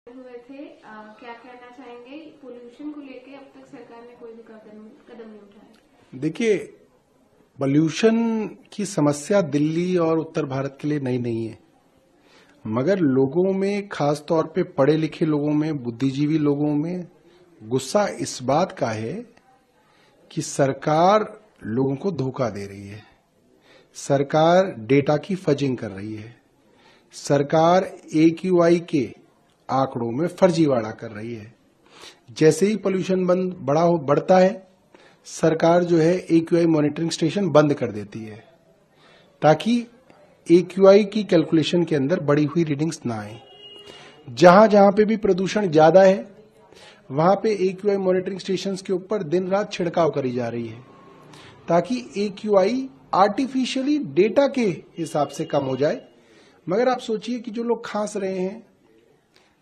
हुए थे, क्या कहना चाहेंगे? पोल्यूशन को लेके अब तक सरकार ने कोई भी कदम नहीं उठाया। देखिए, पोल्यूशन की समस्या दिल्ली और उत्तर भारत के लिए नई नहीं है, मगर लोगों में, खास तौर पे पढ़े लिखे लोगों में, बुद्धिजीवी लोगों में गुस्सा इस बात का है कि सरकार लोगों को धोखा दे रही है, सरकार डेटा की फजिंग कर रही है, सरकार AQI के आंकड़ों में फर्जीवाड़ा कर रही है। जैसे ही पोल्यूशन बढ़ता है, सरकार जो है AQI मॉनिटरिंग स्टेशन बंद कर देती है ताकि AQI की कैलकुलेशन के अंदर बढ़ी हुई रीडिंग्स ना आए। जहां जहां पे भी प्रदूषण ज्यादा है, वहां पे AQI मॉनिटरिंग स्टेशंस के ऊपर दिन रात छिड़काव करी जा रही है ताकि AQI आर्टिफिशियली डेटा के हिसाब से कम हो जाए। मगर आप सोचिए कि जो लोग खांस रहे हैं,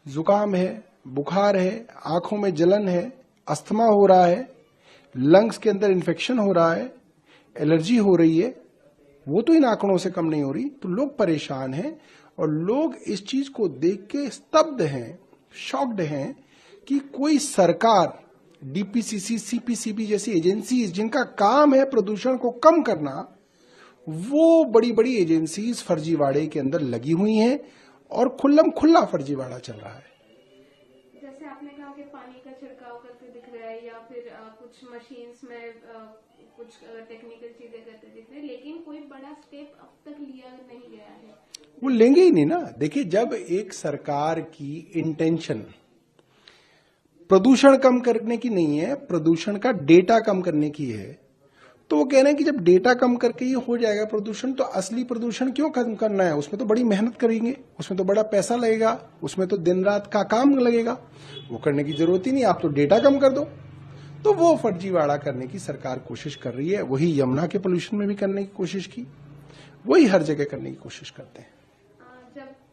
जुकाम है, बुखार है, आंखों में जलन है, अस्थमा हो रहा है, लंग्स के अंदर इन्फेक्शन हो रहा है, एलर्जी हो रही है, वो तो इन आंकड़ों से कम नहीं हो रही। तो लोग परेशान हैं और लोग इस चीज को देख के स्तब्ध हैं, शॉक्ड हैं कि कोई सरकार, DPCC, CPCB जैसी एजेंसीज जिनका काम है प्रदूषण को कम करना, वो बड़ी बड़ी एजेंसीज फर्जीवाड़े के अंदर लगी हुई हैं और खुल्लम खुल्ला फर्जीवाड़ा चल रहा है। जैसे आपने कहा कि पानी का छिड़काव करते दिख रहा है या फिर कुछ मशीन्स में कुछ टेक्निकल चीजें करते दिख रहे हैं, लेकिन कोई बड़ा स्टेप अब तक लिया नहीं गया है। वो लेंगे ही नहीं ना। देखिए, जब एक सरकार की इंटेंशन प्रदूषण कम करने की नहीं है, प्रदूषण का डेटा कम करने की है, तो वो कह रहे हैं कि जब डेटा कम करके ये हो जाएगा प्रदूषण, तो असली प्रदूषण क्यों खत्म करना है? उसमें तो बड़ी मेहनत करेंगे, उसमें तो बड़ा पैसा लगेगा, उसमें तो दिन रात का काम लगेगा, वो करने की जरूरत ही नहीं, आप तो डेटा कम कर दो। तो वो फर्जीवाड़ा करने की सरकार कोशिश कर रही है। वही यमुना के पोल्यूशन में भी करने की कोशिश की, वही हर जगह करने की कोशिश करते हैं।